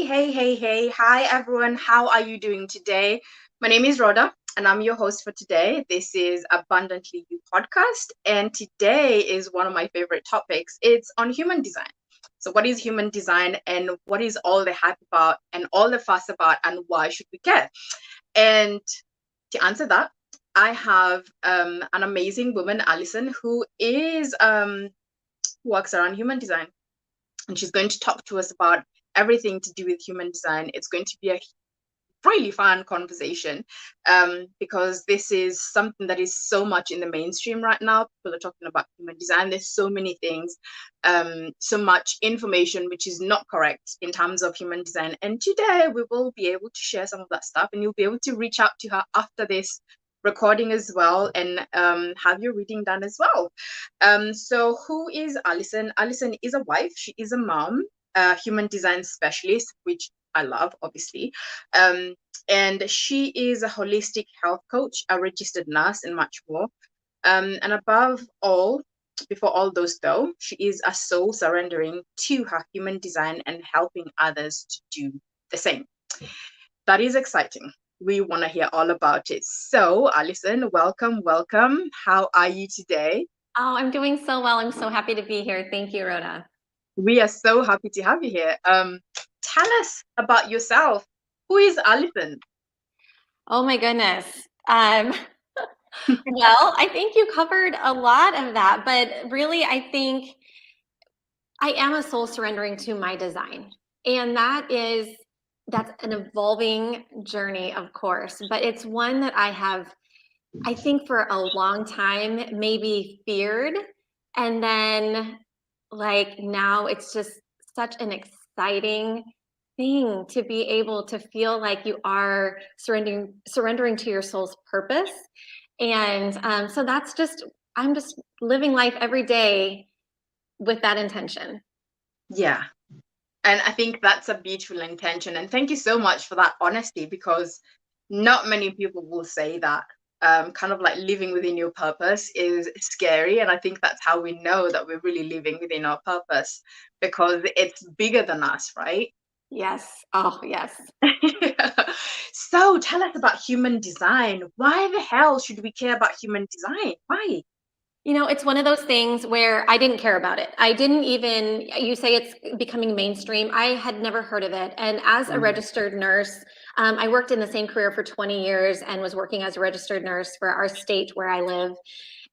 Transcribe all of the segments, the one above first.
Hey. Hi, everyone. How are you doing today? My name is Rhoda, and I'm your host for today. This is Abundantly You podcast, and today is one of my favorite topics. It's on human design. So, what is human design, and what is all the hype about, and all the fuss about, and why should we care? And to answer that, I have an amazing woman, Alison, who works around human design, and she's going to talk to us about everything to do with human design. It's going to be a really fun conversation because this is something that is so much in the mainstream right now. People are talking about human design. There's so many things, so much information which is not correct in terms of human design. And today we will be able to share some of that stuff, and you'll be able to reach out to her after this recording as well, and have your reading done as well. So who is Alison? Alison is a wife. She is a mom, a human design specialist, which I love, obviously. And she is a holistic health coach, a registered nurse, and much more. And above all, before all those though, she is a soul surrendering to her human design and helping others to do the same. That is exciting. We want to hear all about it. So, Alison, welcome. How are you today? Oh, I'm doing so well. I'm so happy to be here. Thank you, Rhoda. We are so happy to have you here. Tell us about yourself. Who is Alison? Oh my goodness. Well, I think you covered a lot of that, but really, I think I am a soul surrendering to my design. And that's an evolving journey, of course, but it's one that I think for a long time, maybe feared. And then like now it's just such an exciting thing to be able to feel like you are surrendering to your soul's purpose. And so I'm just living life every day with that intention. Yeah. And I think that's a beautiful intention. And thank you so much for that honesty, because not many people will say that. Kind of like living within your purpose is scary. And I think that's how we know that we're really living within our purpose, because it's bigger than us, right? Yes. Oh, yes. So tell us about human design. Why the hell should we care about human design? Why? You know, it's one of those things where I didn't care about it. I didn't even, you say it's becoming mainstream. I had never heard of it. And as a registered nurse, I worked in the same career for 20 years and was working as a registered nurse for our state where I live.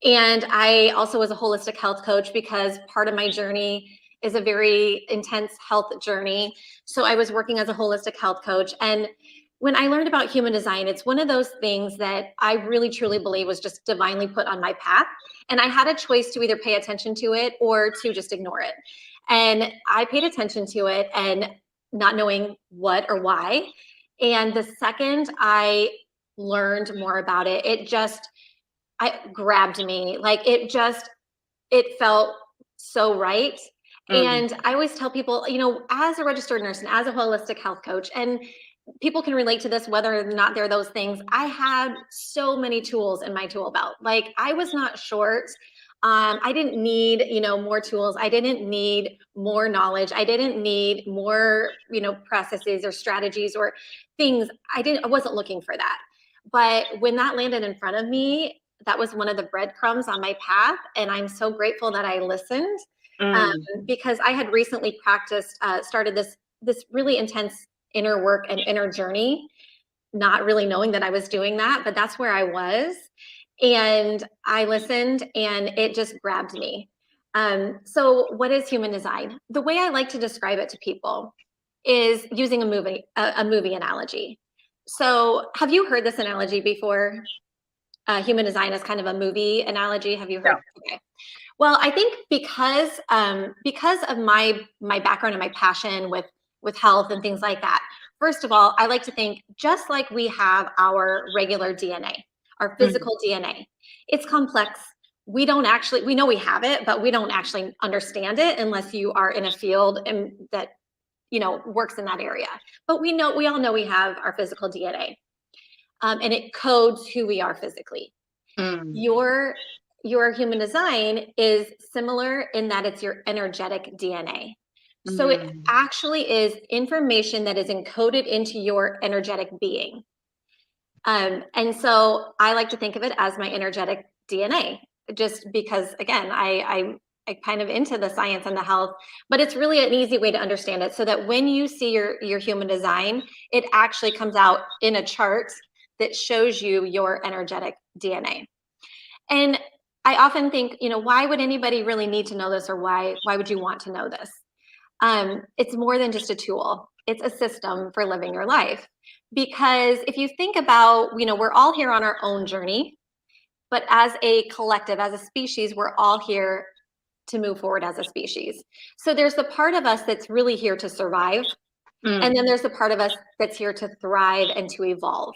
And I also was a holistic health coach because part of my journey is a very intense health journey. So I was working as a holistic health coach. And when I learned about human design, it's one of those things that I really truly believe was just divinely put on my path. And I had a choice to either pay attention to it or to just ignore it. And I paid attention to it and not knowing what or why. And the second I learned more about it, it grabbed me. Like it felt so right. And I always tell people, you know, as a registered nurse and as a holistic health coach, and people can relate to this whether or not they're those things, I had so many tools in my tool belt. Like I was not short. I didn't need, you know, more tools. I didn't need more knowledge. I didn't need more, you know, processes or strategies or things. I wasn't looking for that. But when that landed in front of me, that was one of the breadcrumbs on my path. And I'm so grateful that I listened because I had recently started this really intense inner work and inner journey, not really knowing that I was doing that, but that's where I was. And I listened and it just grabbed me. So what is human design? The way I like to describe it to people is using a movie analogy. So have you heard this analogy before? Human design is kind of a movie analogy. Have you heard? Yeah. Okay. Well, I think because of my background and my passion with health and things like that. First of all, I like to think just like we have our regular DNA, our physical DNA, it's complex. We know we have it, but we don't actually understand it unless you are in a field and that, you know, works in that area. But we all know we have our physical DNA, and it codes who we are physically. Your human design is similar in that it's your energetic DNA. So it actually is information that is encoded into your energetic being. And so I like to think of it as my energetic DNA, just because, again, I kind of into the science and the health, but it's really an easy way to understand it, so that when you see your human design, it actually comes out in a chart that shows you your energetic DNA. And I often think, why would anybody really need to know this, or why would you want to know this? It's more than just a tool. It's a system for living your life. Because if you think about, we're all here on our own journey, but as a collective, as a species, we're all here to move forward as a species. So there's the part of us that's really here to survive. And then there's the part of us that's here to thrive and to evolve.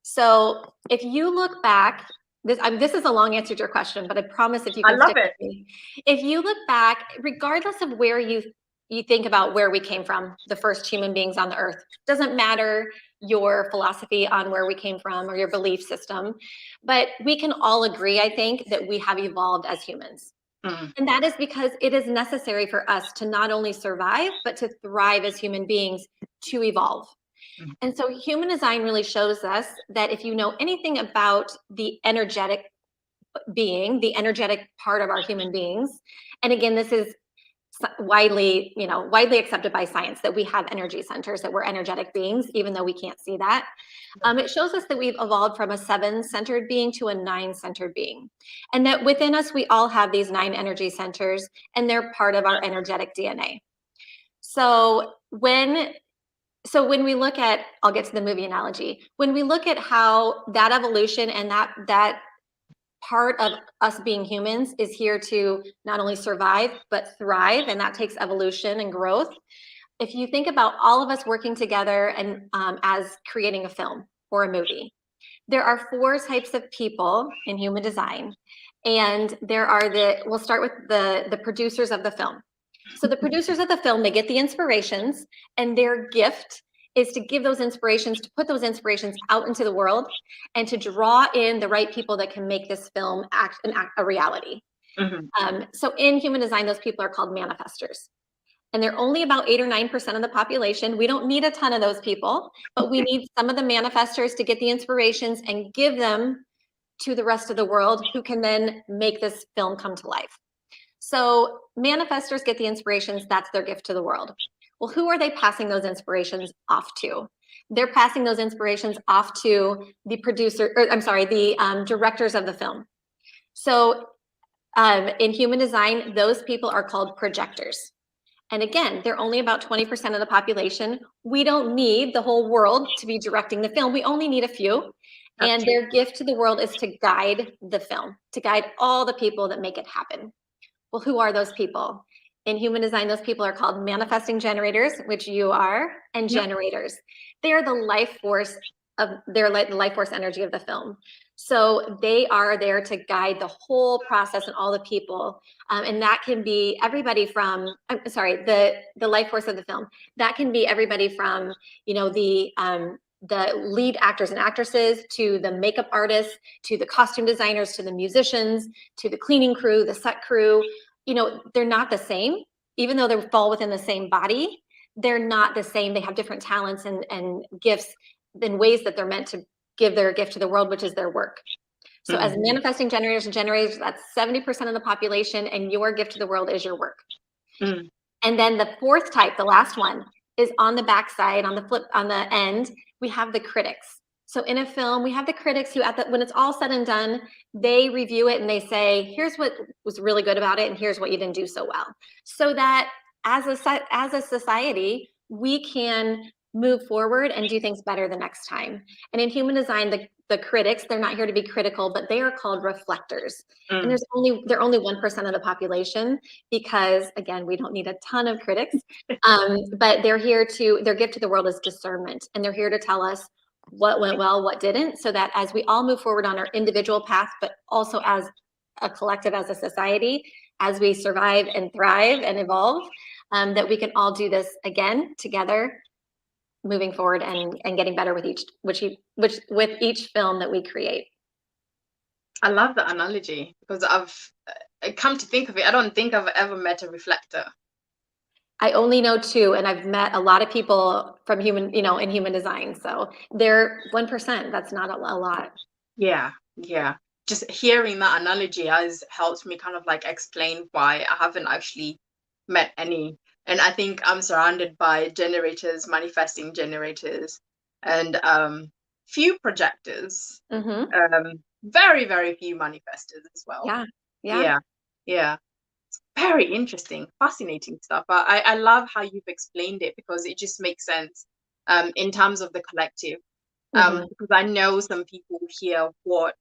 So if you look back, this is a long answer to your question, but I promise if you can stick with me. If you look back, regardless of where you think about where we came from, the first human beings on the earth, doesn't matter your philosophy on where we came from or your belief system, but we can all agree, I think, that we have evolved as humans. And that is because it is necessary for us to not only survive, but to thrive as human beings, to evolve. And so human design really shows us that if you know anything about the energetic being, the energetic part of our human beings, and again, this is widely accepted by science, that we have energy centers, that we're energetic beings, even though we can't see that. It shows us that we've evolved from a 7-centered being to a 9-centered being, and that within us, we all have these 9 energy centers, and they're part of our energetic DNA. So when we look at, I'll get to the movie analogy, when we look at how that evolution and that part of us being humans is here to not only survive, but thrive, and that takes evolution and growth. If you think about all of us working together and as creating a film or a movie, there are 4 types of people in human design. And we'll start with the producers of the film. So the producers of the film, they get the inspirations, and their gift is to give those inspirations, to put those inspirations out into the world, and to draw in the right people that can make this film a reality. So in human design, those people are called manifestors. And they're only about 8 or 9% of the population. We don't need a ton of those people, but we need some of the manifestors to get the inspirations and give them to the rest of the world, who can then make this film come to life. So manifestors get the inspirations. That's their gift to the world. Well, who are they passing those inspirations off to? They're passing those inspirations off to the directors of the film. So in human design, those people are called projectors. And again, they're only about 20% of the population. We don't need the whole world to be directing the film. We only need a few. And their gift to the world is to guide the film, to guide all the people that make it happen. Well, who are those people? In human design, those people are called manifesting generators, which you are, and generators. They are the life force the life force energy of the film. So they are there to guide the whole process and all the people. And that can be everybody from, the life force of the film. That can be everybody from, the lead actors and actresses, to the makeup artists, to the costume designers, to the musicians, to the cleaning crew, the set crew. They're not the same. Even though they fall within the same body, they're not the same. They have different talents and gifts in ways that they're meant to give their gift to the world, which is their work. So as manifesting generators and generators, that's 70% of the population, and your gift to the world is your work. And then the 4th type, the last one, is on the backside, on the end, we have the critics. So in a film, we have the critics who, when it's all said and done, they review it and they say, here's what was really good about it, and here's what you didn't do so well. So that as a society, we can move forward and do things better the next time. And in human design, the critics, they're not here to be critical, but they are called reflectors. And they're only 1% of the population, because again, we don't need a ton of critics. But their gift to the world is discernment, and they're here to tell us what went well, what didn't, so that as we all move forward on our individual path, but also as a collective, as a society, as we survive and thrive and evolve, that we can all do this again together, moving forward and getting better with each film that we create. I love that analogy, because I've come to think of it, I don't think I've ever met a reflector. I only know 2, and I've met a lot of people from human, in human design. So they're 1%. That's not a lot. Yeah, yeah. Just hearing that analogy has helped me kind of like explain why I haven't actually met any. And I think I'm surrounded by generators, manifesting generators, and few projectors. Mm-hmm. Very, very few manifestors as well. Yeah. Yeah. Yeah, yeah. Very interesting, fascinating stuff. I love how you've explained it because it just makes sense in terms of the collective. Mm-hmm. Because I know some people hear what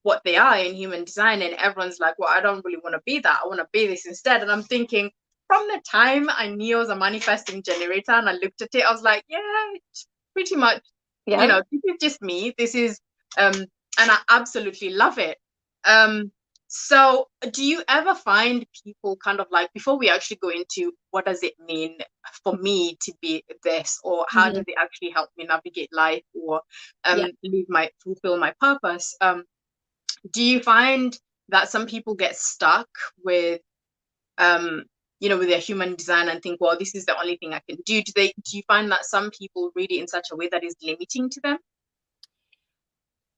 what they are in human design, and everyone's like, well, I don't really want to be that. I want to be this instead. And I'm thinking, from the time I knew I was a manifesting generator and I looked at it, I was like, yeah, it's pretty much, Yeah. this is just me. This is and I absolutely love it. So do you ever find people kind of like, before we actually go into what does it mean for me to be this, or how Mm-hmm. does it actually help me navigate life, or Yeah. fulfill my purpose, do you find that some people get stuck with with their human design and think, well, this is the only thing I can do? Do you find that some people read it in such a way that is limiting to them?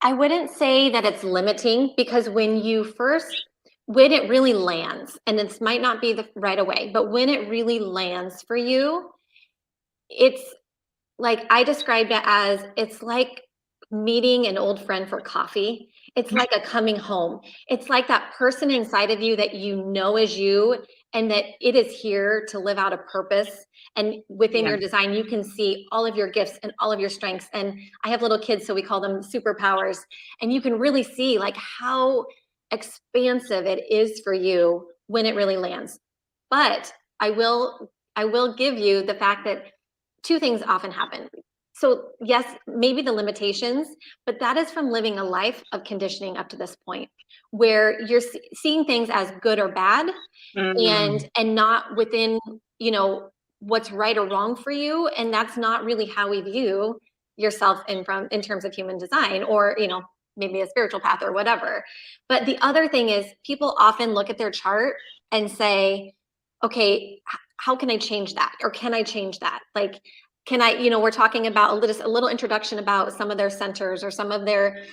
I wouldn't say that it's limiting, because when it really lands, and this might not be the right away, but when it really lands for you, it's like, I described it as, it's like meeting an old friend for coffee. It's like a coming home. It's like that person inside of you that you know is you, and that it is here to live out a purpose. And within Yeah. your design, you can see all of your gifts and all of your strengths. And I have little kids, so we call them superpowers. And you can really see like how expansive it is for you when it really lands. But I will give you the fact that 2 things often happen. So yes, maybe the limitations, but that is from living a life of conditioning up to this point, where you're seeing things as good or bad, Mm, and not within, what's right or wrong for you. And that's not really how we view yourself in terms of human design, or maybe a spiritual path or whatever. But the other thing is, people often look at their chart and say, okay, how can I change that? Or can I change that? Like, can I, we're talking about a little introduction about some of their centers or some of their,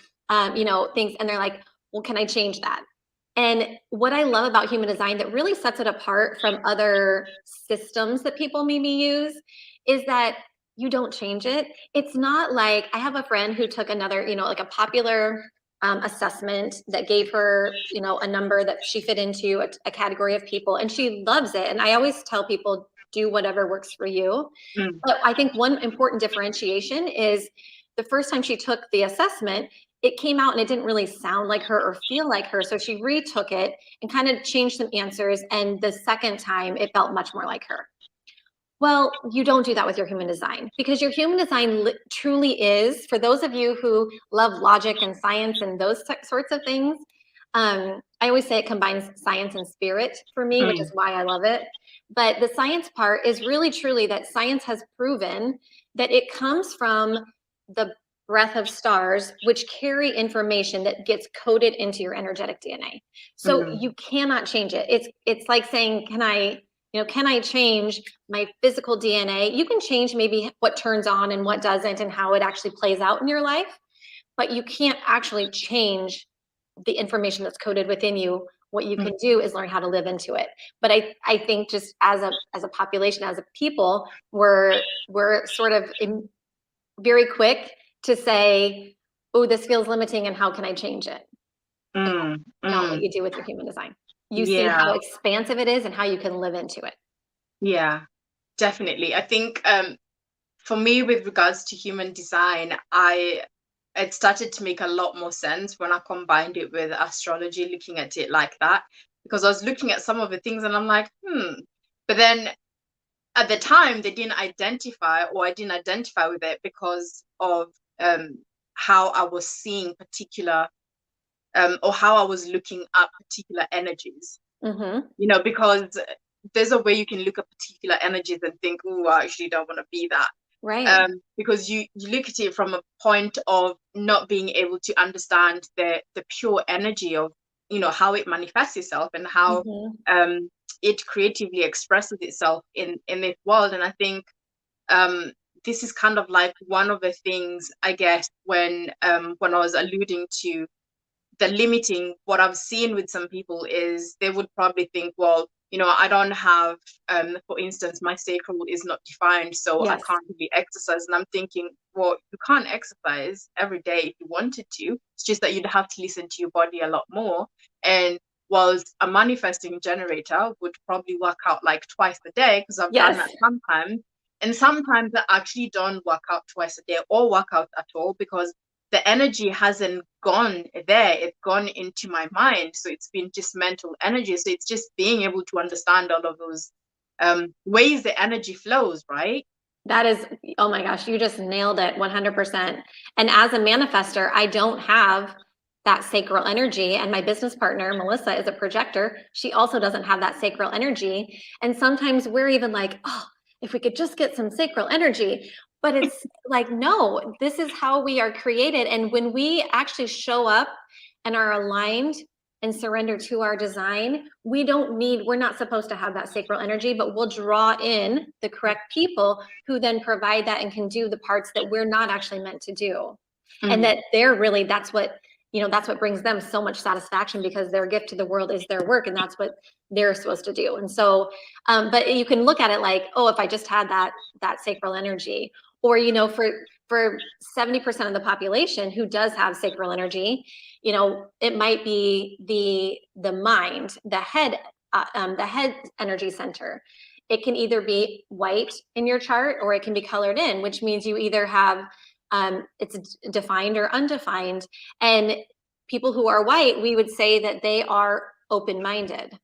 things. And they're like, well, can I change that? And what I love about human design that really sets it apart from other systems that people maybe use is that you don't change it. It's not like, I have a friend who took another, like a popular assessment that gave her, a number that she fit into a category of people, and she loves it. And I always tell people, do whatever works for you. mm, But I think one important differentiation is, the first time she took the assessment, it came out and it didn't really sound like her or feel like her. So she retook it and kind of changed some answers. And the second time, it felt much more like her. Well, you don't do that with your human design, because your human design truly is, for those of you who love logic and science and those sorts of things. I always say it combines science and spirit for me, which is mm, why I love it. But the science part is really truly that science has proven that it comes from the breath of stars, which carry information that gets coded into your energetic DNA. So mm, you cannot change it. It's like saying, can I change my physical DNA? You can change maybe what turns on and what doesn't, and how it actually plays out in your life, but you can't actually change the information that's coded within you. What you mm, can do is learn how to live into it. But I think, just as a population, as a people, we're sort of very quick to say, oh, this feels limiting, and how can I change it? And mm, that's not what mm. you do with your human design. You see Yeah, how expansive it is and how you can live into it. yeah, definitely. I think for me, with regards to human design, it started to make a lot more sense when I combined it with astrology, looking at it like that. Because I was looking at some of the things and I'm like, But then at the time, they didn't identify, or I didn't identify with it because of how I was seeing particular, or how I was looking at particular energies. Mm-hmm. Because there's a way you can look at particular energies and think, oh, I actually don't want to be that. Right. Because you look at it from a point of not being able to understand the pure energy of how it manifests itself and how it creatively expresses itself in this world. And I think this is kind of like one of the things, I guess, when I was alluding to the limiting, what I've seen with some people is they would probably think, well, I don't have, for instance, my sacral is not defined, so I can't really exercise. And I'm thinking, well, you can't exercise every day if you wanted to. It's just that you'd have to listen to your body a lot more. And whilst a manifesting generator would probably work out like twice a day, because I've done that sometimes. And sometimes I actually don't work out twice a day or work out at all, because the energy hasn't gone there, it's gone into my mind. So it's been just mental energy. So it's just being able to understand all of those ways the energy flows, right? That is, oh my gosh, you just nailed it 100%. And as a manifester, I don't have that sacral energy. And my business partner, Melissa, is a projector. She also doesn't have that sacral energy. And sometimes we're even like, oh, if we could just get some sacral energy. But it's like, no, this is how we are created. And when we actually show up and are aligned and surrender to our design, we're not supposed to have that sacral energy, but we'll draw in the correct people who then provide that and can do the parts that we're not actually meant to do. And that that's what brings them so much satisfaction, because their gift to the world is their work, and that's what they're supposed to do. And so, but you can look at it like, oh, if I just had that sacral energy, or, for 70% of the population who does have sacral energy, it might be the mind, the head energy center. It can either be white in your chart, or it can be colored in, which means you either have it's defined or undefined. And people who are white, we would say that they are open-minded.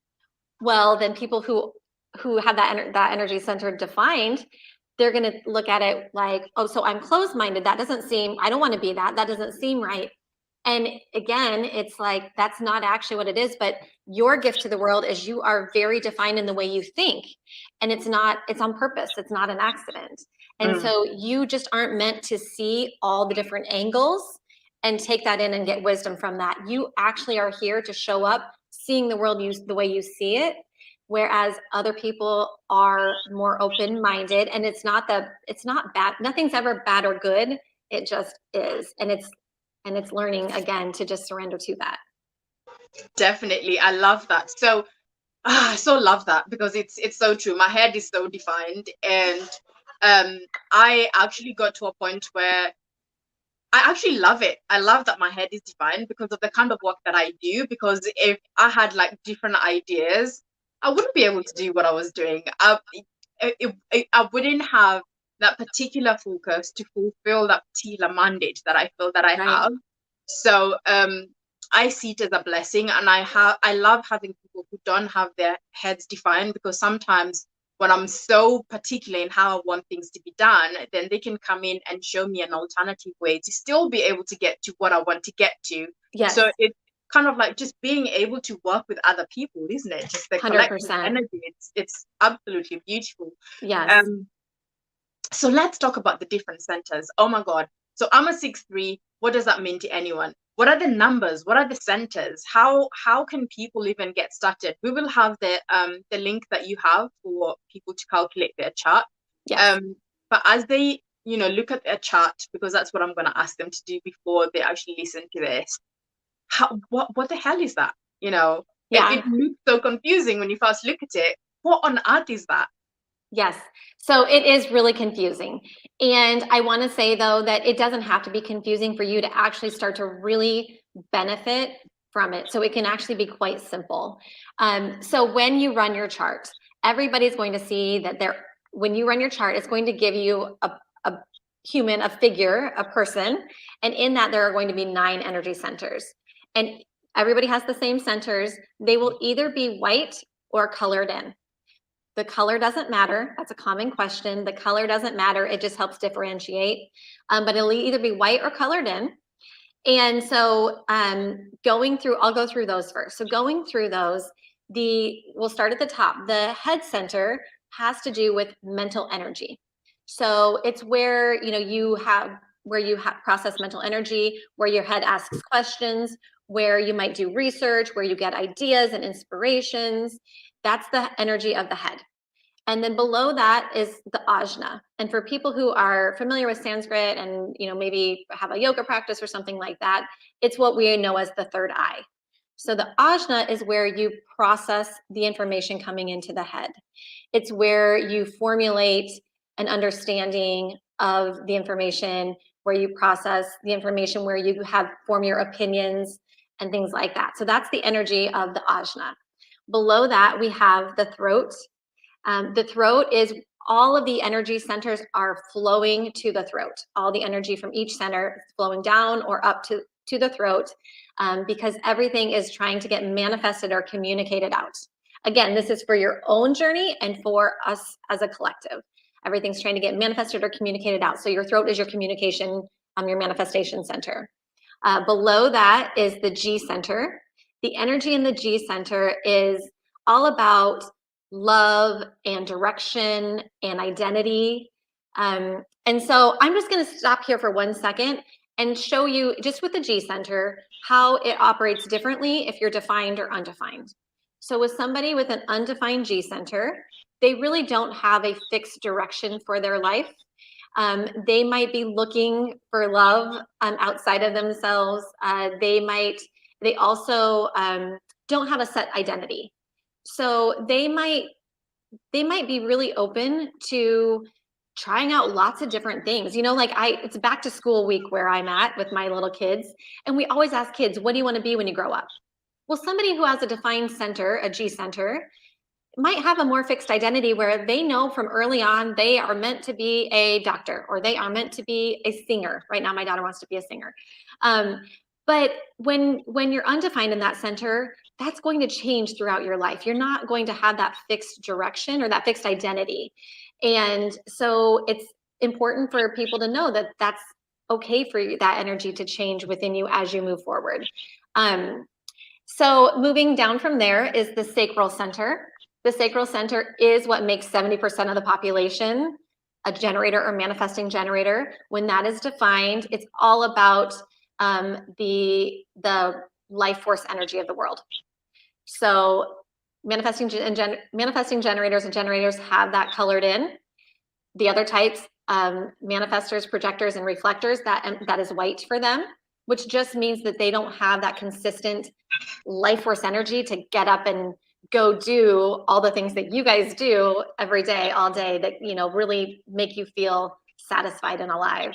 Well, then people who have that energy center defined, they're going to look at it like, oh, so I'm closed-minded. I don't want to be that. That doesn't seem right. And again, it's like, that's not actually what it is, but your gift to the world is you are very defined in the way you think. And it's on purpose. It's not an accident. And so you just aren't meant to see all the different angles and take that in and get wisdom from that. You actually are here to show up, seeing the world the way you see it. Whereas other people are more open-minded, and it's not bad. Nothing's ever bad or good. It just is. And it's learning again to just surrender to that. Definitely. I love that. So I so love that, because it's so true. My head is so defined. And I actually got to a point where I actually love it. I love that my head is defined because of the kind of work that I do. Because if I had like different ideas, I wouldn't be able to do what I was doing. I wouldn't have that particular focus to fulfill that particular mandate that I feel that I have. So I see it as a blessing, and I love having people who don't have their heads defined, because sometimes when I'm so particular in how I want things to be done, then they can come in and show me an alternative way to still be able to get to what I want to get to. Yes. So it's kind of like just being able to work with other people, isn't it? Just the 100%. Collective energy. It's absolutely beautiful. Yes. So let's talk about the different centers. Oh my God. So I'm a 6'3". What does that mean to anyone? What are the numbers? What are the centers? How can people even get started? We will have the link that you have for people to calculate their chart. Yes. But as they look at their chart, because that's what I'm going to ask them to do before they actually listen to this. What the hell is that? Yeah. It looks so confusing when you first look at it. What on earth is that? Yes. So it is really confusing. And I want to say, though, that it doesn't have to be confusing for you to actually start to really benefit from it. So it can actually be quite simple. So when you run your chart, everybody's going to see that when you run your chart, it's going to give you a human, a figure, a person. And in that, there are going to be 9 energy centers. And everybody has the same centers. They will either be white or colored in. The color doesn't matter. That's a common question. The color doesn't matter. It just helps differentiate. But it'll either be white or colored in. And so I'll go through those first. So going through those, we'll start at the top. The head center has to do with mental energy. So it's where, you have where you process mental energy, where your head asks questions, where you might do research, where you get ideas and inspirations. That's the energy of the head. And then below that is the ajna. And for people who are familiar with Sanskrit and, you know, maybe have a yoga practice or something like that, it's what we know as the third eye. So the ajna is where you process the information coming into the head. It's where you formulate an understanding of the information, where you process the information, where you form your opinions and things like that. So that's the energy of the ajna. Below that, we have the throat. The throat is all of the energy centers are flowing to the throat. All the energy from each center is flowing down or up to the throat, because everything is trying to get manifested or communicated out. Again, this is for your own journey and for us as a collective. Everything's trying to get manifested or communicated out. So your throat is your communication, your manifestation center. Below that is the G center. The energy in the G center is all about love and direction and identity. And so I'm just going to stop here for 1 second and show you just with the G center how it operates differently if you're defined or undefined. So with somebody with an undefined G center, they really don't have a fixed direction for their life. They might be looking for love outside of themselves. They also don't have a set identity. So they might be really open to trying out lots of different things. You know, like it's back to school week where I'm at with my little kids. And we always ask kids, what do you want to be when you grow up? Well, somebody who has a defined center, a G center, might have a more fixed identity where they know from early on they are meant to be a doctor or they are meant to be a singer. Right now, my daughter wants to be a singer. But when you're undefined in that center, that's going to change throughout your life. You're not going to have that fixed direction or that fixed identity. And so it's important for people to know that that's okay for you, that energy to change within you as you move forward. So moving down from there is the sacral center. The sacral center is what makes 70% of the population a generator or manifesting generator. When that is defined, it's all about the life force energy of the world. So manifesting generators and generators have that colored in. The other types, manifestors, projectors, and reflectors, that is white for them, which just means that they don't have that consistent life force energy to get up and go do all the things that you guys do every day, all day, that, you know, really make you feel satisfied and alive.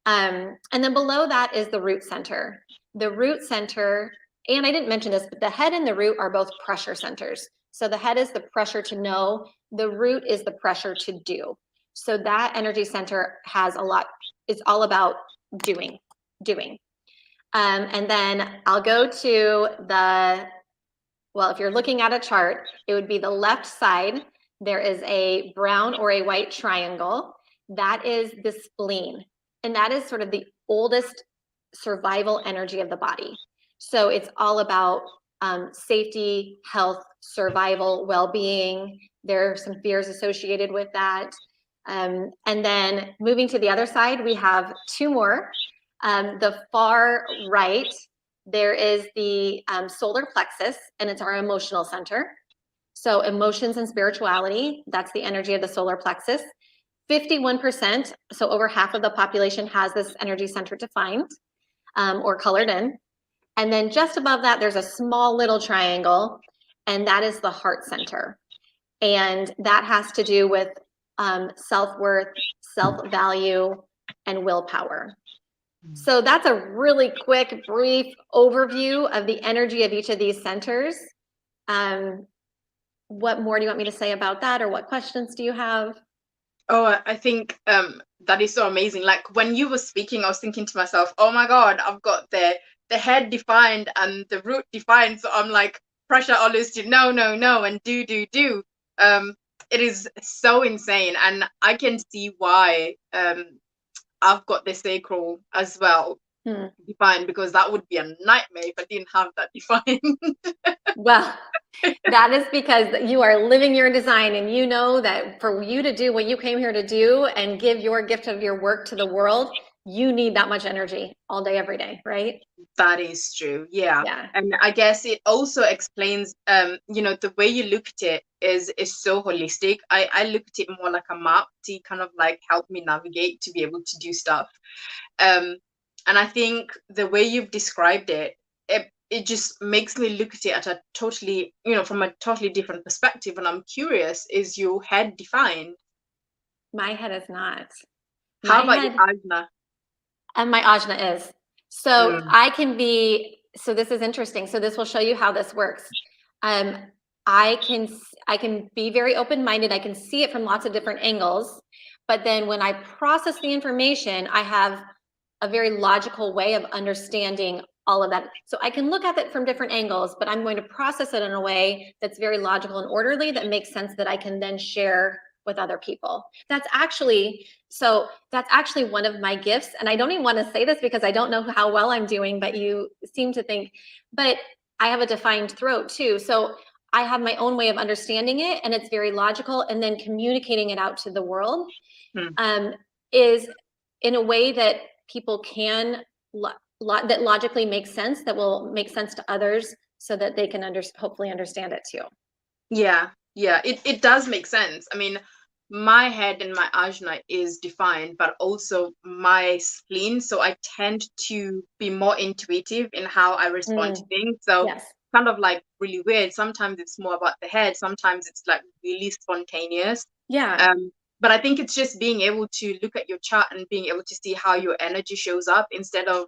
And then below that is the root center. The root center, and I didn't mention this, but the head and the root are both pressure centers. So the head is the pressure to know, the root is the pressure to do. So that energy center has a lot, it's all about doing. And then I'll go to well, if you're looking at a chart, it would be the left side. There is a brown or a white triangle. That is the spleen. And that is sort of the oldest survival energy of the body. So it's all about safety, health, survival, well-being. There are some fears associated with that. And then moving to the other side, we have two more. The far right, there is the solar plexus, and it's our emotional center. So emotions and spirituality, that's the energy of the solar plexus. 51%, so over half of the population has this energy center defined or colored in. And then just above that, there's a small little triangle, and that is the heart center. And that has to do with self-worth, self-value, and willpower. So that's a really quick, brief overview of the energy of each of these centers. What more do you want me to say about that, or what questions do you have? Oh, I think that is so amazing. Like when you were speaking, I was thinking to myself, oh my God, I've got the head defined and the root defined. So I'm like, pressure always to no, and do. It is so insane. And I can see why I've got the sacral as well defined, because that would be a nightmare if I didn't have that defined. Well, that is because you are living your design, and you know that for you to do what you came here to do and give your gift of your work to the world, you need that much energy all day, every day, right? That is true. Yeah. Yeah. And I guess it also explains, the way you look at it is so holistic. I look at it more like a map to kind of like help me navigate to be able to do stuff. And I think the way you've described it just makes me look at it at a totally, from a totally different perspective. And I'm curious, is your head defined? My head is not. How My about your head ajna? and my ajna is. So Mm, I can be, so this is interesting. So this will show you how this works. Um, I can be very open-minded. I can see it from lots of different angles. But then when I process the information, I have a very logical way of understanding all of that. So I can look at it from different angles, but I'm going to process it in a way that's very logical and orderly, that makes sense, that I can then share with other people. That's actually one of my gifts. And I don't even want to say this because I don't know how well I'm doing, but you seem to think, but I have a defined throat too. So I have my own way of understanding it, and it's very logical, and then communicating it out to the world mm. is in a way that people can that logically makes sense, that will make sense to others, so that they can hopefully understand it too. Yeah, yeah, it does make sense. I mean, my head and my ajna is defined, but also my spleen. So I tend to be more intuitive in how I respond to things. So Yes. kind of like really weird. Sometimes it's more about the head, sometimes it's like really spontaneous. Yeah. But I think it's just being able to look at your chart and being able to see how your energy shows up instead of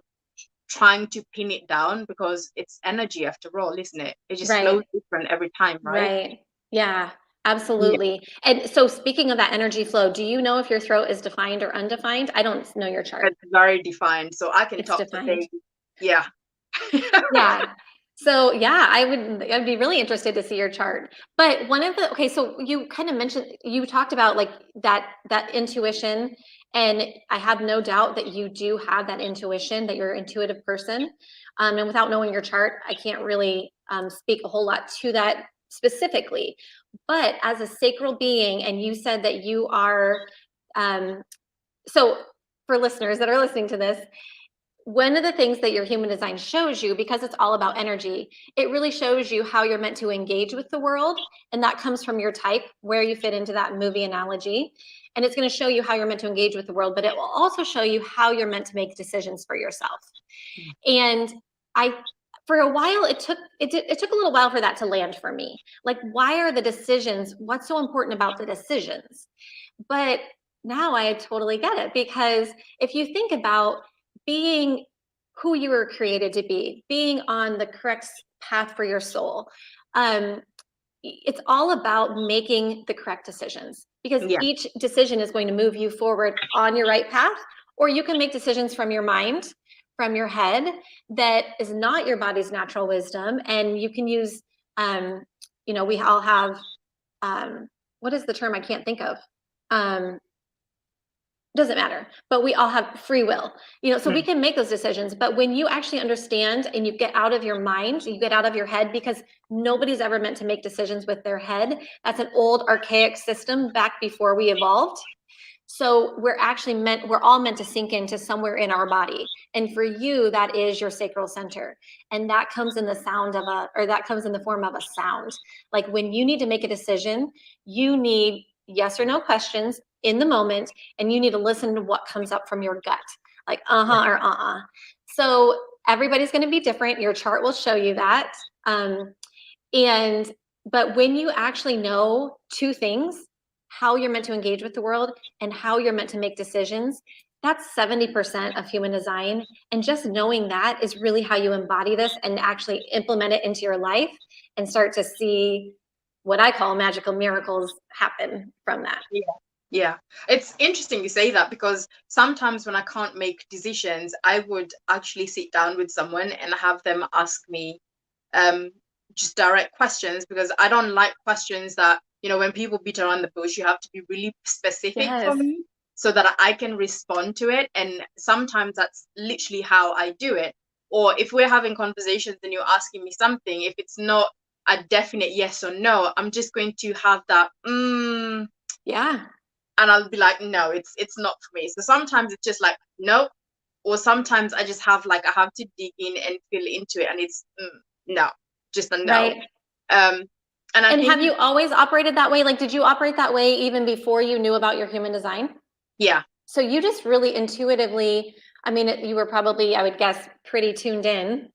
trying to pin it down, because it's energy after all, isn't it? It just flows Right. different every time, right? Right. Yeah, Yeah, absolutely. And so speaking of that energy flow, do you know if your throat is defined or undefined? I don't know your chart. it's very defined, so I can It's talk for defined. days. Yeah. Yeah. So yeah, I'd be really interested to see your chart. But okay, so you kind of mentioned, you talked about like that intuition, and I have no doubt that you do have that intuition, that you're an intuitive person. And without knowing your chart, I can't really speak a whole lot to that specifically. But as a sacral being, and you said that you are, um, so for listeners that are listening to this, one of the things that your human design shows you, because it's all about energy, it really shows you how you're meant to engage with the world. And that comes from your type, where you fit into that movie analogy. And it's going to show you how you're meant to engage with the world, but it will also show you how you're meant to make decisions for yourself. And I, for a while, it took a little while for that to land for me. Like, why are the decisions, what's so important about the decisions? But now I totally get it, because if you think about being who you were created to be, being on the correct path for your soul, it's all about making the correct decisions, because Yeah. each decision is going to move you forward on your right path. Or you can make decisions from your mind, from your head, that is not your body's natural wisdom. And you can use, we all have, what is the term I can't think of? Doesn't matter, but we all have free will, so we Mm. can make those decisions. But when you actually understand and you get out of your mind, you get out of your head, because nobody's ever meant to make decisions with their head. That's an old archaic system back before we evolved. So we're all meant to sink into somewhere in our body. And for you, that is your sacral center. And that comes in the that comes in the form of a sound. Like when you need to make a decision, you need yes or no questions in the moment, and you need to listen to what comes up from your gut, like or So everybody's going to be different. Your chart will show you that. But when you actually know two things, how you're meant to engage with the world and how you're meant to make decisions, that's 70% of human design. And just knowing that is really how you embody this and actually implement it into your life and start to see what I call magical miracles happen from that. Yeah. Yeah. It's interesting you say that, because sometimes when I can't make decisions, I would actually sit down with someone and have them ask me just direct questions, because I don't like questions that, when people beat around the bush, you have to be really specific for Yes. me so that I can respond to it. And sometimes that's literally how I do it. Or if we're having conversations and you're asking me something, if it's not a definite yes or no, I'm just going to have that Yeah. and I'll be like, no, it's not for me. So sometimes it's just like, nope, or sometimes I just have like, I have to dig in and feel into it, and it's no, just a no. Right. And I think, have you always operated that way? Like, did you operate that way even before you knew about your human design? yeah. So you just really intuitively, I mean, you were probably, I would guess, pretty tuned in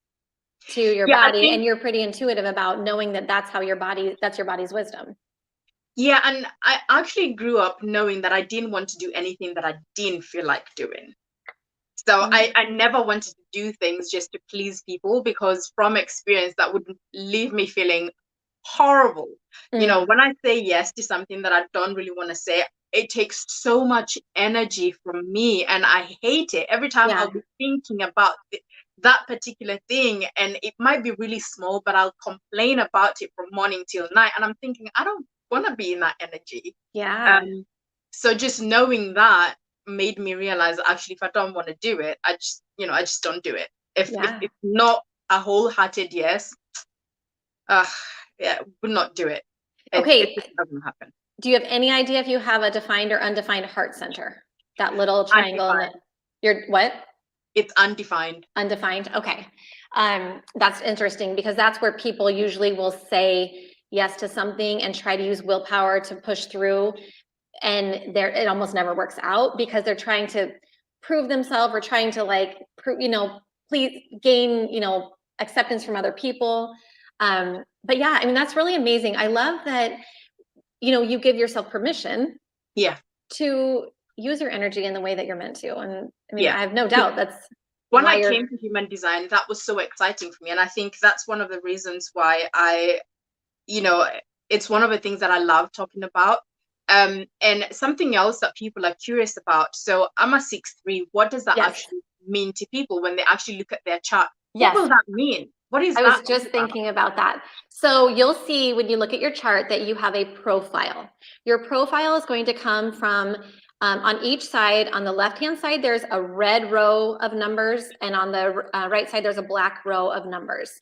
to your body, and you're pretty intuitive about knowing that that's your body's wisdom. Yeah, and I actually grew up knowing that I didn't want to do anything that I didn't feel like doing. So I never wanted to do things just to please people, because from experience that would leave me feeling horrible. You know, when I say yes to something that I don't really want to say, it takes so much energy from me, and I hate it. Every time I'll be thinking about that particular thing, and it might be really small, but I'll complain about it from morning till night, and I'm thinking, I don't want to be in that energy. So just knowing that made me realize, actually, if I don't want to do it, I just don't do it. If it's not a wholehearted yes, would not do it. It just doesn't happen. Do you have any idea if you have a defined or undefined heart center? That little triangle. Your what? It's undefined. Undefined. Okay. That's interesting, because that's where people usually will say yes to something and try to use willpower to push through, and it almost never works out, because they're trying to prove themselves, or trying to like please gain acceptance from other people. But yeah, I mean, that's really amazing. I love that you give yourself permission to use your energy in the way that you're meant to. And I mean, I have no doubt that's when I came to human design, that was so exciting for me. And I think that's one of the reasons why it's one of the things that I love talking about. And something else that people are curious about. So I'm a 6-3. What does that actually mean to people when they actually look at their chart? What will that mean? What is that? I was just thinking about that. So you'll see when you look at your chart that you have a profile. Your profile is going to come from on each side. On the left-hand side, there's a red row of numbers, and on the right side, there's a black row of numbers.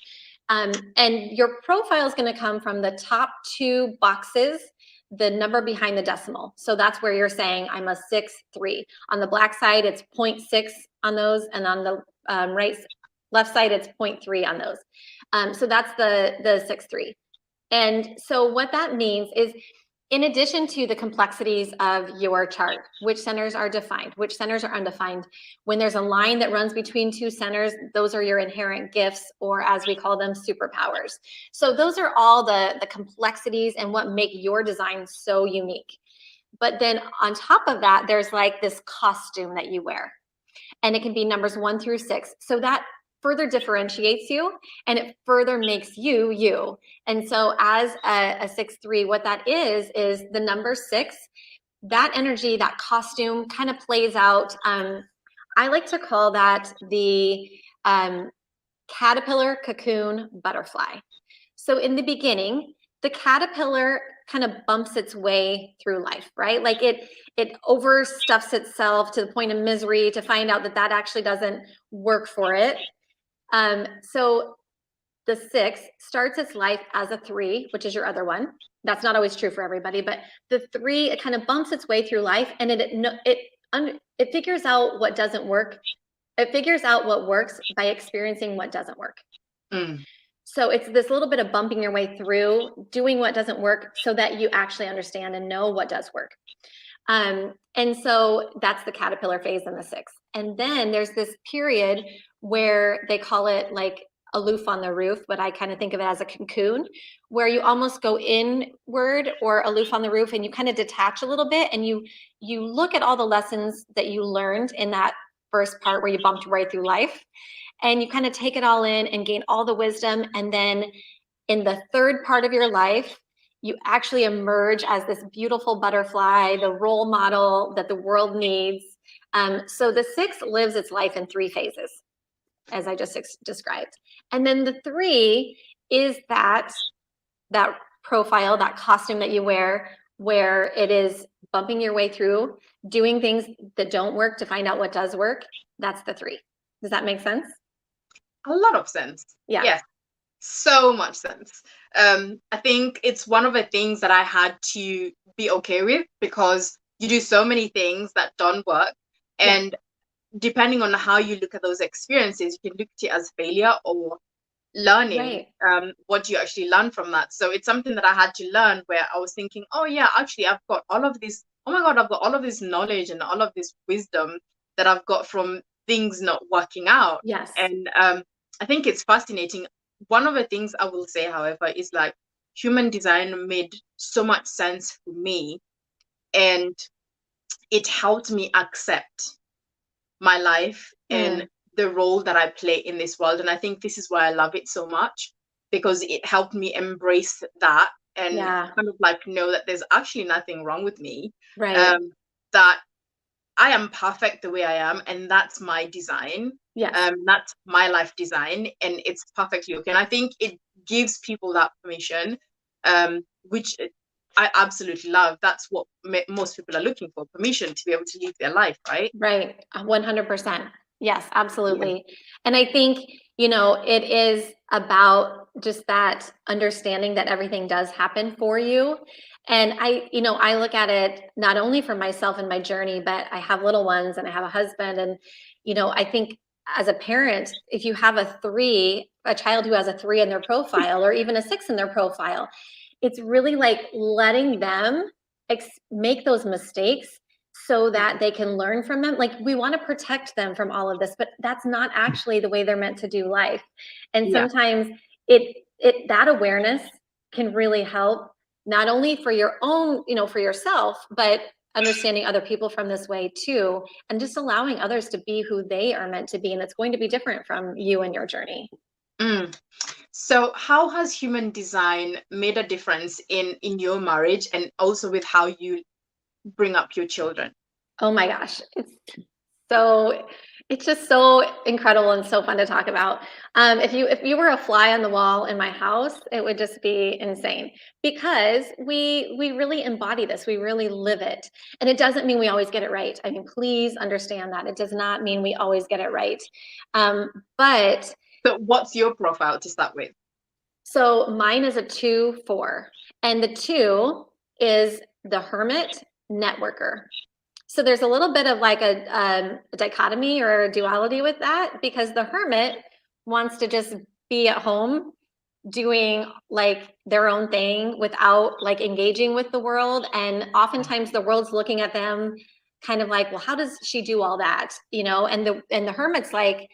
And your profile is going to come from the top two boxes, the number behind the decimal. So that's where you're saying, I'm a 6-3. On the black side, it's 0.6 on those, and on the left side, it's 0.3 on those. So that's the 6-3. And so what that means is, in addition to the complexities of your chart, which centers are defined, which centers are undefined, when there's a line that runs between two centers, those are your inherent gifts, or as we call them, superpowers. So those are all the complexities and what make your design so unique. But then on top of that, there's like this costume that you wear, and it can be numbers 1 through 6. So that further differentiates you, and it further makes you you. And so as a 6-3, what that is the number 6, that energy, that costume kind of plays out. I like to call that the caterpillar, cocoon, butterfly. So in the beginning, the caterpillar kind of bumps its way through life, right? Like it overstuffs itself to the point of misery to find out that actually doesn't work for it. So the 6 starts its life as a 3, which is your other one. That's not always true for everybody, but the 3, it kind of bumps its way through life, and it figures out what doesn't work. It figures out what works by experiencing what doesn't work. So it's this little bit of bumping your way through, doing what doesn't work, so that you actually understand and know what does work. And so that's the caterpillar phase in the 6. And then there's this period where they call it like aloof on the roof, but I kind of think of it as a cocoon, where you almost go inward, or aloof on the roof, and you kind of detach a little bit, and you look at all the lessons that you learned in that first part where you bumped your way through life, and you kind of take it all in and gain all the wisdom. And then in the third part of your life, you actually emerge as this beautiful butterfly, the role model that the world needs. So the 6 lives its life in 3 phases, as I just described. And then the 3 is that profile, that costume that you wear, where it is bumping your way through, doing things that don't work to find out what does work. That's the 3. Does that make sense? A lot of sense. Yeah. Yes. So much sense. I think it's one of the things that I had to be okay with, because you do so many things that don't work, and depending on how you look at those experiences, you can look at it as failure or learning. Right. What you actually learn from that. So it's something that I had to learn, where I was thinking, oh yeah, actually I've got all of this, oh my God, I've got all of this knowledge and all of this wisdom that I've got from things not working out. Yes. And I think it's fascinating. One of the things I will say, however, is like human design made so much sense for me, and it helped me accept my life and the role that I play in this world. And I think this is why I love it so much, because it helped me embrace that and kind of like know that there's actually nothing wrong with me. Right. That I am perfect the way I am, and that's my design. Yes. That's my life design, and it's perfectly okay. And I think it gives people that permission, which I absolutely love. That's what most people are looking for, permission to be able to live their life, right? Right. 100%. Yes, absolutely. Yeah. And I think, it is about just that understanding that everything does happen for you. And I look at it not only for myself and my journey, but I have little ones and I have a husband. And, I think as a parent, if you have a child who has a 3 in their profile or even a 6 in their profile, it's really like letting them make those mistakes so that they can learn from them. Like, we want to protect them from all of this, but that's not actually the way they're meant to do life. And sometimes that awareness can really help, not only for your own, for yourself, but understanding other people from this way too, and just allowing others to be who they are meant to be. And it's going to be different from you and your journey. So how has human design made a difference in your marriage, and also with how you bring up your children? Oh my gosh, it's just so incredible and so fun to talk about. If you were a fly on the wall in my house, it would just be insane, because we really embody this. We really live it. And it doesn't mean we always get it right. I mean, please understand that. It does not mean we always get it right. But so what's your profile to start with? So mine is a 2-4, and the 2 is the hermit networker. So there's a little bit of like a dichotomy or a duality with that, because the hermit wants to just be at home doing like their own thing without like engaging with the world. And oftentimes the world's looking at them kind of like, well, how does she do all that? And the hermit's like,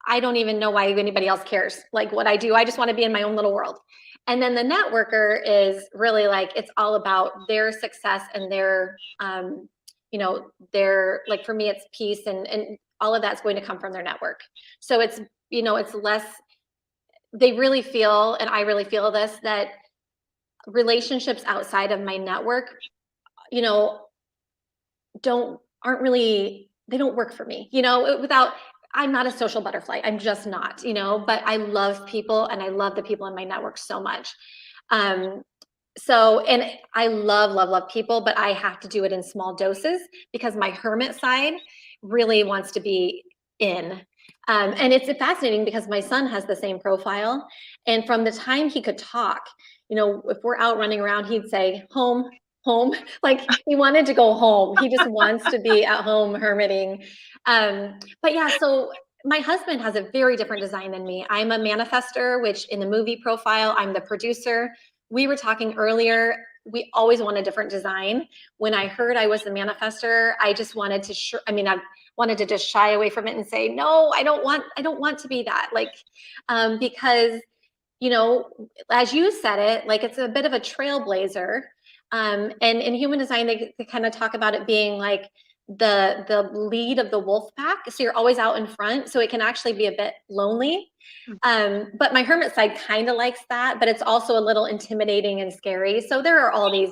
I don't even know why anybody else cares. Like what I do, I just want to be in my own little world. And then the networker is really like, it's all about their success and their, their, like, for me, it's peace, and all of that's going to come from their network. So it's, it's less, they really feel, and I really feel this, that relationships outside of my network, aren't really, they don't work for me, I'm not a social butterfly. I'm just not, but I love people, and I love the people in my network so much. So, and I love people, but I have to do it in small doses, because my hermit side really wants to be in. And it's fascinating because my son has the same profile. And from the time he could talk, if we're out running around, he'd say, home, home. Like, he wanted to go home. He just wants to be at home hermiting. But yeah, so my husband has a very different design than me. I'm a manifester, which in the movie profile, I'm the producer. We were talking earlier, we always want a different design. When I heard I was the manifester, I just wanted to, I wanted to just shy away from it and say, no, I don't want to be that. Like, because, as you said it, like, it's a bit of a trailblazer. And in human design, they kind of talk about it being like the lead of the wolf pack. So you're always out in front. So it can actually be a bit lonely. But my hermit side kind of likes that, but it's also a little intimidating and scary. So there are all these,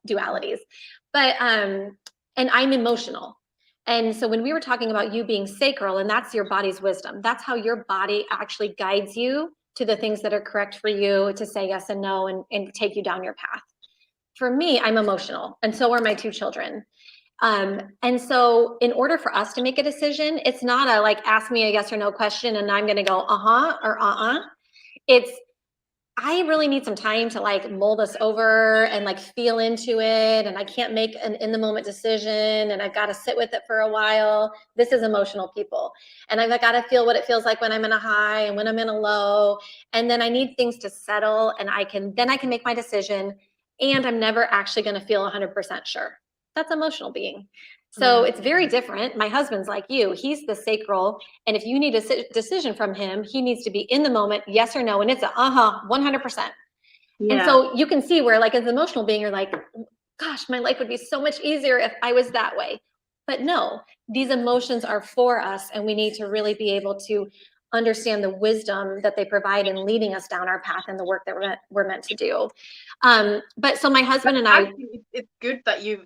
dualities. But and I'm emotional. And so when we were talking about you being sacral, and that's your body's wisdom, that's how your body actually guides you to the things that are correct for you, to say yes and no, and take you down your path. For me, I'm emotional, and so are my 2 children. And so in order for us to make a decision, it's not a like, ask me a yes or no question and I'm going to go, or It's, I really need some time to like mull this over and like feel into it. And I can't make an in the moment decision, and I've got to sit with it for a while. This is emotional people. And I've got to feel what it feels like when I'm in a high and when I'm in a low. And then I need things to settle, and then I can make my decision. And I'm never actually going to feel 100% sure. That's emotional being. So it's very different. My husband's like you. He's the sacral. And if you need a decision from him, he needs to be in the moment, yes or no. And it's 100%. Yeah. And so you can see where, like, as an emotional being, you're like, gosh, my life would be so much easier if I was that way. But no, these emotions are for us. And we need to really be able to understand the wisdom that they provide in leading us down our path and the work that we're meant to do. But so my husband and I, it's good that you've,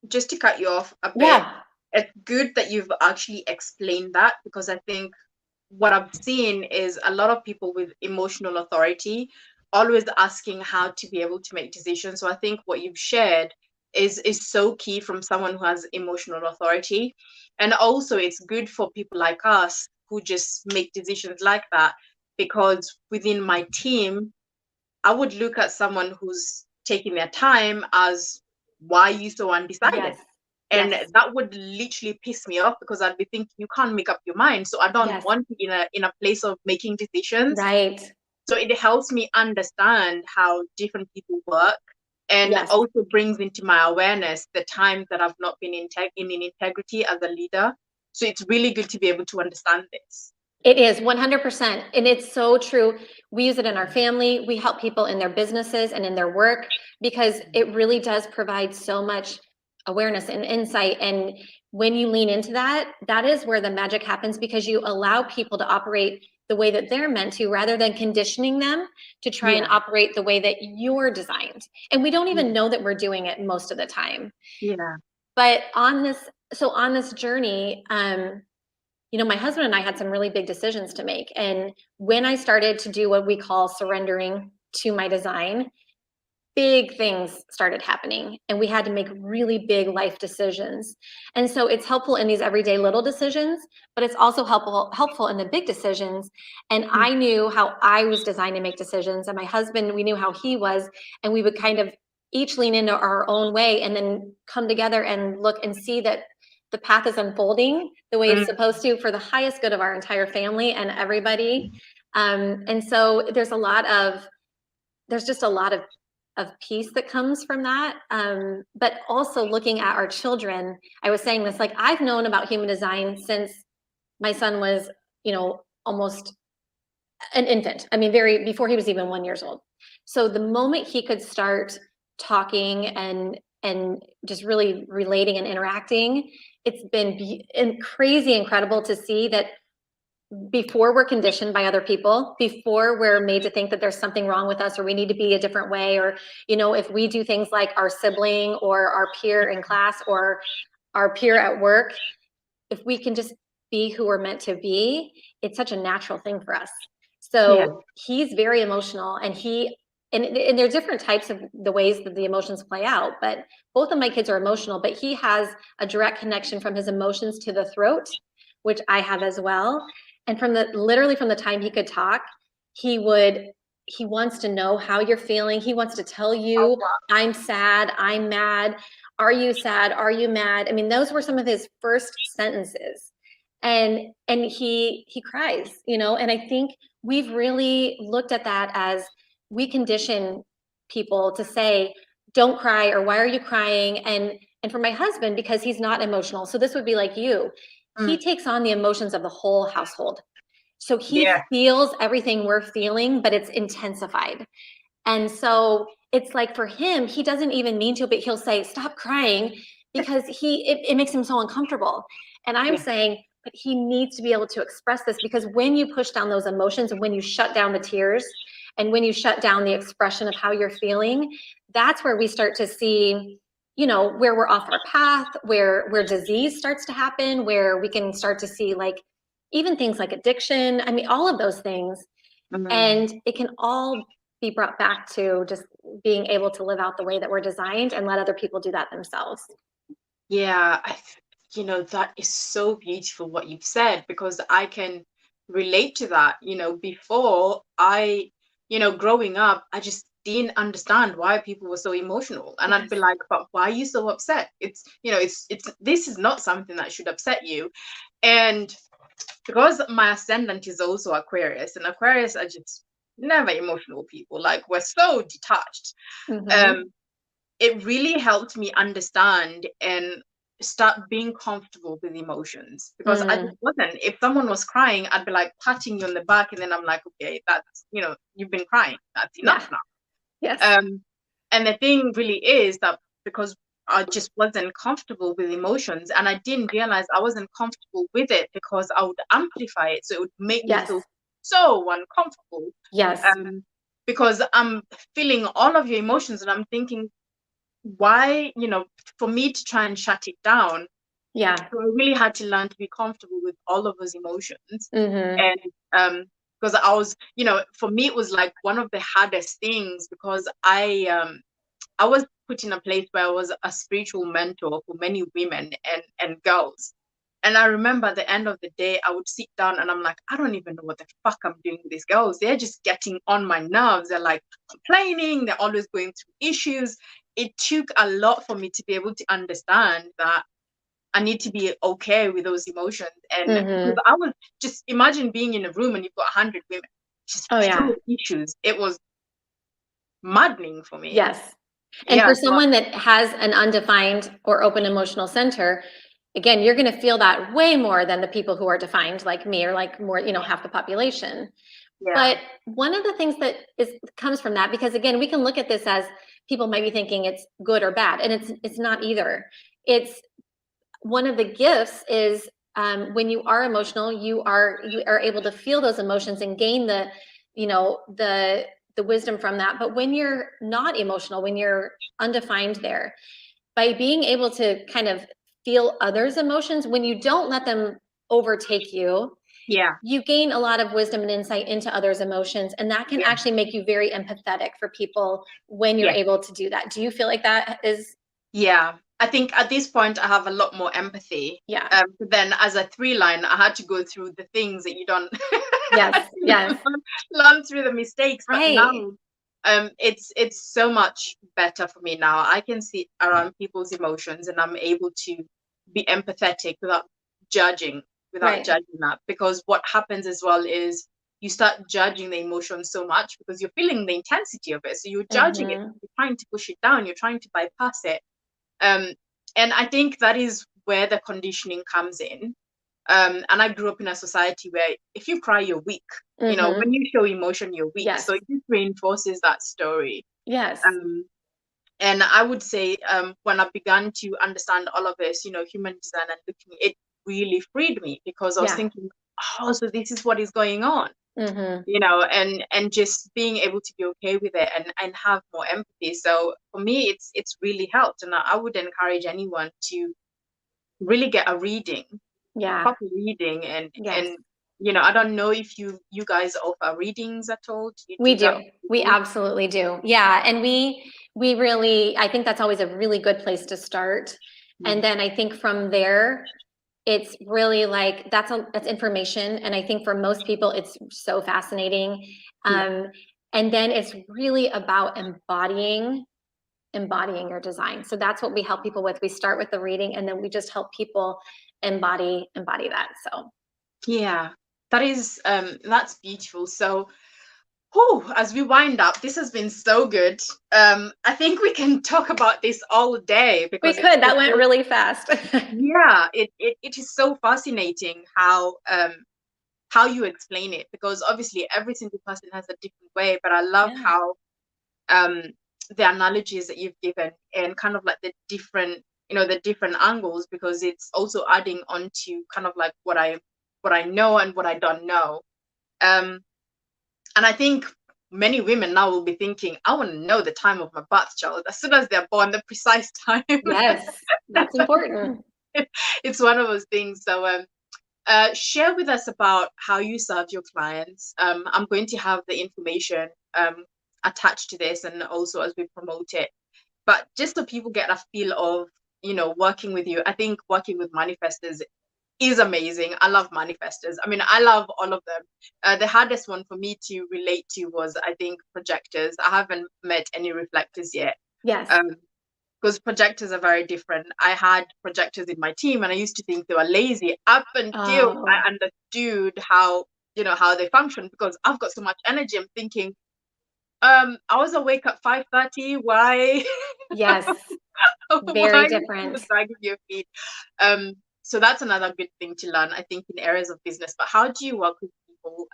just to cut you off a bit, yeah, it's good that you've actually explained that, because I think what I've seen is a lot of people with emotional authority always asking how to be able to make decisions. So I think what you've shared is so key from someone who has emotional authority. And also it's good for people like us who just make decisions like that, because within my team, I would look at someone who's taking their time as, why are you so undecided? yes, And yes, that would literally piss me off, because I'd be thinking, you can't make up your mind. So I don't yes, want to be in a place of making decisions. right, So it helps me understand how different people work, and yes. also brings into my awareness the times that I've not been in integrity as a leader. So it's really good to be able to understand this. It is 100%. And it's so true. We use it in our family. We help people in their businesses and in their work, because it really does provide so much awareness and insight. And when you lean into that, that is where the magic happens, because you allow people to operate the way that they're meant to, rather than conditioning them to try and operate the way that you're designed. And we don't even know that we're doing it most of the time. Yeah. But on this journey, my husband and I had some really big decisions to make. And when I started to do what we call surrendering to my design, big things started happening, and we had to make really big life decisions. And so it's helpful in these everyday little decisions, but it's also helpful in the big decisions. And I knew how I was designed to make decisions, and my husband, we knew how he was, and we would kind of each lean into our own way, and then come together and look and see that the path is unfolding the way it's supposed to, for the highest good of our entire family and everybody. And so there's just a lot of peace that comes from that. But also looking at our children, I was saying this, like, I've known about human design since my son was, almost an infant. I mean, before he was even 1 year old. So the moment he could start talking and just really relating and interacting, it's been crazy incredible to see that before we're conditioned by other people, before we're made to think that there's something wrong with us, or we need to be a different way, or, if we do things like our sibling or our peer in class or our peer at work, if we can just be who we're meant to be, it's such a natural thing for us. So he's very emotional, and and there are different types of the ways that the emotions play out, but both of my kids are emotional, but he has a direct connection from his emotions to the throat, which I have as well. And literally from the time he could talk, he wants to know how you're feeling. He wants to tell you, I'm sad, I'm mad. Are you sad? Are you mad? I mean, those were some of his first sentences. And he cries, and I think we've really looked at that as, we condition people to say, don't cry, or why are you crying? And for my husband, because he's not emotional, so this would be like you, he takes on the emotions of the whole household. So he feels everything we're feeling, but it's intensified. And so it's like, for him, he doesn't even mean to, but he'll say, stop crying, because it makes him so uncomfortable. And I'm saying, but he needs to be able to express this, because when you push down those emotions, and when you shut down the tears, and when you shut down the expression of how you're feeling, that's where we start to see, where we're off our path, where disease starts to happen, where we can start to see, like, even things like addiction. I mean, all of those things. And it can all be brought back to just being able to live out the way that we're designed, and let other people do that themselves. Yeah, that is so beautiful what you've said, because I can relate to that. Before growing up, I just didn't understand why people were so emotional. And I'd be like, but why are you so upset? It's, this is not something that should upset you. And because my ascendant is also Aquarius, and Aquarius are just never emotional people. Like, we're so detached. It really helped me understand and start being comfortable with emotions, because I just wasn't. If someone was crying, I'd be like patting you on the back, and then I'm like, okay, that's, you've been crying, that's enough now. Yes. And the thing really is that because I just wasn't comfortable with emotions, and I didn't realize I wasn't comfortable with it because I would amplify it, so it would make me feel so uncomfortable. Because I'm feeling all of your emotions, and I'm thinking, why, for me to try and shut it down, so I really had to learn to be comfortable with all of those emotions. And because I was, for me it was like one of the hardest things, because I was put in a place where I was a spiritual mentor for many women and girls. And I remember at the end of the day, I would sit down and I'm like, I don't even know what the fuck I'm doing with these girls. They're just getting on my nerves. They're like complaining. They're always going through issues. It took a lot for me to be able to understand that I need to be okay with those emotions. And because I was just, imagine being in a room and you've got 100 women just full of issues. It was maddening for me. And for someone that has an undefined or open emotional center, again, you're going to feel that way more than the people who are defined like me, or like more, half the population. But one of the things that comes from that, because again, we can look at this as people might be thinking it's good or bad, and it's not either. It's one of the gifts is when you are emotional, you are able to feel those emotions and gain the wisdom from that. But when you're not emotional, when you're undefined there, by being able to kind of feel others' emotions, when you don't let them overtake you, you gain a lot of wisdom and insight into others' emotions, and that can actually make you very empathetic for people when you're able to do that. Do you feel like that is? I think at this point I have a lot more empathy. But then as a 3-line, I had to go through the things that you don't learn through the mistakes. But now it's so much better for me now. I can see around people's emotions, and I'm able to be empathetic without judging that. Because what happens as well is you start judging the emotion so much because you're feeling the intensity of it. So you're judging it, you're trying to push it down, you're trying to bypass it. And I think that is where the conditioning comes in. And I grew up in a society where if you cry, you're weak. When you show emotion, you're weak. So it just reinforces that story. And I would say when I began to understand all of this, human design and looking, it really freed me, because I was thinking, oh, so this is what is going on. And just being able to be okay with it and have more empathy. So for me, it's really helped. And I would encourage anyone to really get a reading, proper reading. And I don't know if you guys offer readings at all. We do. We absolutely do. And we really, I think that's always a really good place to start. And then I think from there, it's really like that's information, and I think for most people it's so fascinating. And then it's really about embodying your design. So that's what we help people with. We start with the reading, and then we just help people embody that. So that is that's beautiful. So as we wind up, this has been so good. I think we can talk about this all day, because that went really fast. It is so fascinating how you explain it, because obviously every single person has a different way, but I love how the analogies that you've given, and kind of like the different angles, because it's also adding on to kind of like what I know and what I don't know. And I think many women now will be thinking, I want to know the time of my birth child as soon as they're born, the precise time. Yes, that's important. It's one of those things. So share with us about how you serve your clients. I'm going to have the information attached to this, and also as we promote it. But just so people get a feel of, working with you, I think working with manifestors is amazing. I love manifestors. I mean, I love all of them. The hardest one for me to relate to was, I think, projectors. I haven't met any reflectors yet. Yes. Because projectors are very different. I had projectors in my team, and I used to think they were lazy up until I understood how they function. Because I've got so much energy, I'm thinking, I was awake at 5:30. Why? Yes. Very different. Dragging your feet. So that's another good thing to learn, I think, in areas of business. But how do you work with people?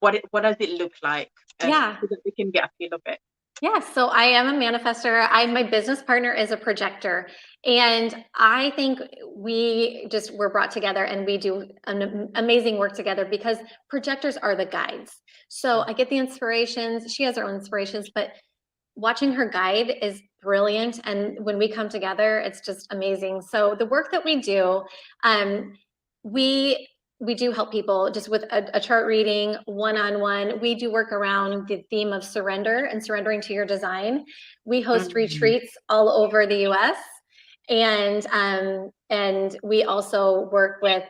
What does it look like? So that we can get a feel of it. Yeah, so I am a manifestor. My business partner is a projector. And I think we're brought together and we do an amazing work together because projectors are the guides. So I get the inspirations. She has her own inspirations, but watching her guide is brilliant. And when we come together, it's just amazing. So the work that we do, we do help people just with a chart reading, one-on-one. We do work around the theme of surrender and surrendering to your design. We host retreats all over the US. And we also work with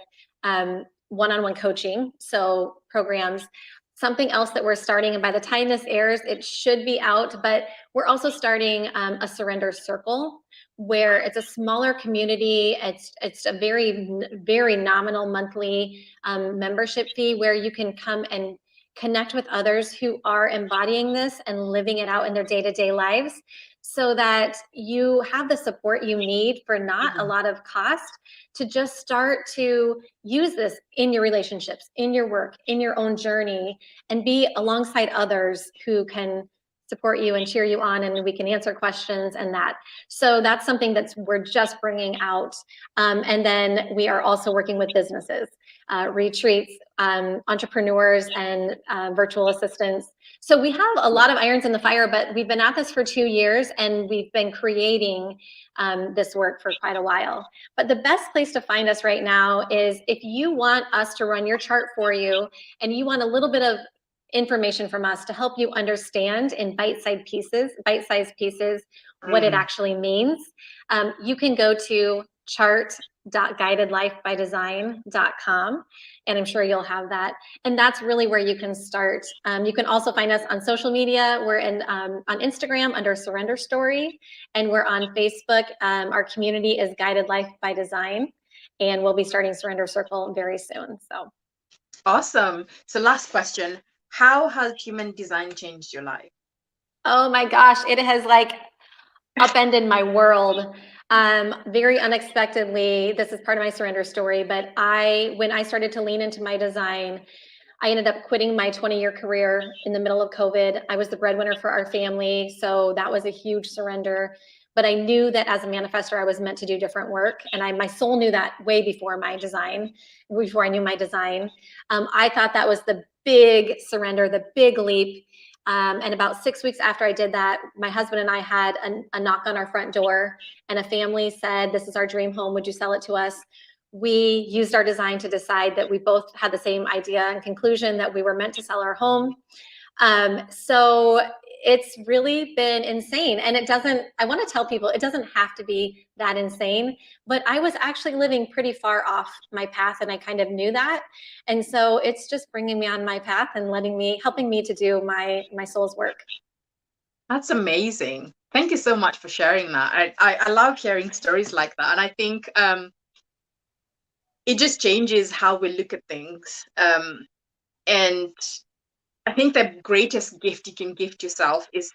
one-on-one coaching, so programs. Something else that we're starting, and by the time this airs, it should be out, but we're also starting a surrender circle where it's a smaller community. It's a very, very nominal monthly membership fee where you can come and connect with others who are embodying this and living it out in their day-to-day lives, so that you have the support you need for not a lot of cost to just start to use this in your relationships, in your work, in your own journey, and be alongside others who can support you and cheer you on, and we can answer questions and that. So that's something we're just bringing out. And then we are also working with businesses, retreats, entrepreneurs, and virtual assistants. So we have a lot of irons in the fire, but we've been at this for 2 years and we've been creating this work for quite a while. But the best place to find us right now is if you want us to run your chart for you and you want a little bit of information from us to help you understand in bite-sized pieces what it actually means, you can go to chart.guidedlifebydesign.com, and I'm sure you'll have that. And that's really where you can start. You can also find us on social media. We're on Instagram under Surrender Story, and we're on Facebook. Our community is Guided Life by Design, and we'll be starting Surrender Circle very soon. So awesome. So last question. How has human design changed your life? Oh my gosh, it has upended my world very unexpectedly. This is part of my surrender story, but when I started to lean into my design, I ended up quitting my 20-year career in the middle of COVID. I was the breadwinner for our family, so that was a huge surrender. But I knew that as a manifestor, I was meant to do different work. And my soul knew that way before I knew my design. I thought that was the big surrender, the big leap. And about 6 weeks after I did that, my husband and I had a knock on our front door, and a family said, "This is our dream home. Would you sell it to us?" We used our design to decide that we both had the same idea and conclusion that we were meant to sell our home. So it's really been insane. And I want to tell people, it doesn't have to be that insane, but I was actually living pretty far off my path, and I kind of knew that. And so it's just bringing me on my path and helping me to do my soul's work. That's amazing. Thank you so much for sharing that. I love hearing stories like that. And I think it just changes how we look at things. And I think the greatest gift you can gift yourself is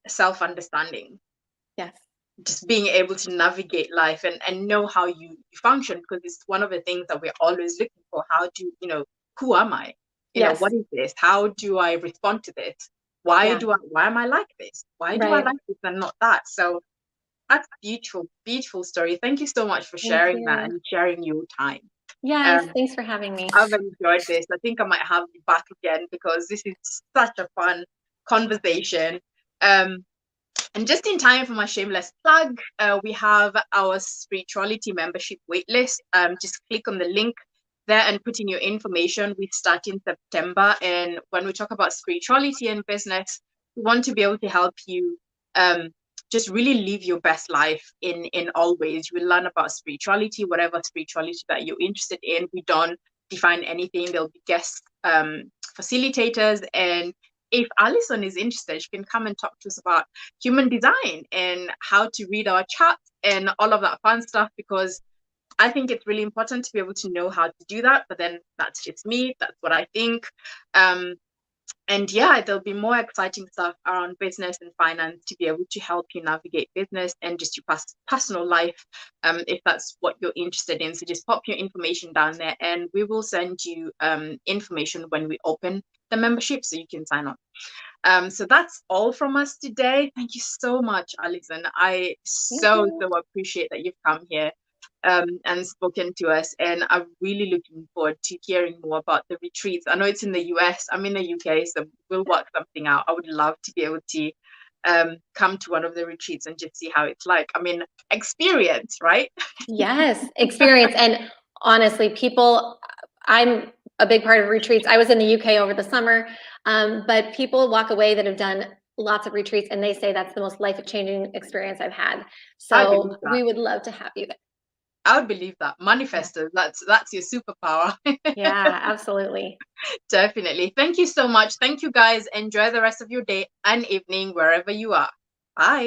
self-understanding. Yes. Just being able to navigate life and know how you function, because it's one of the things that we're always looking for. How do who am I? Yes. What is this? How do I respond to this? Why am I like this? Why do I like this and not that? So that's beautiful, beautiful story. Thank you so much for sharing that and sharing your time. Yes, thanks for having me. I've enjoyed this. I think I might have you back again because this is such a fun conversation. And just in time for my shameless plug, we have our spirituality membership waitlist. Just click on the link there and put in your information. We start in September, and when we talk about spirituality and business, we want to be able to help you just really live your best life in all ways. You will learn about spirituality, whatever spirituality that you're interested in. We don't define anything. There'll be guest facilitators, and if Alison is interested, she can come and talk to us about human design and how to read our charts and all of that fun stuff, because I think it's really important to be able to know how to do that. But then that's just me. That's what I think. And yeah, there'll be more exciting stuff around business and finance to be able to help you navigate business and just your personal life, if that's what you're interested in. So just pop your information down there, and we will send you information when we open the membership so you can sign up. So that's all from us today. Thank you so much, Alison. I so appreciate that you've come here and spoken to us, and I'm really looking forward to hearing more about the retreats. I know it's in the US, I'm in the UK, so we'll work something out. I would love to be able to come to one of the retreats and just see how it's like. I mean, experience, right? Yes, experience. And honestly, people, I'm a big part of retreats. I was in the UK over the summer, but people walk away that have done lots of retreats, and they say that's the most life-changing experience I've had. So we would love to have you there. I would believe that. Manifestors, that's your superpower. Yeah, absolutely. Definitely. Thank you so much. Thank you, guys. Enjoy the rest of your day and evening wherever you are. Bye.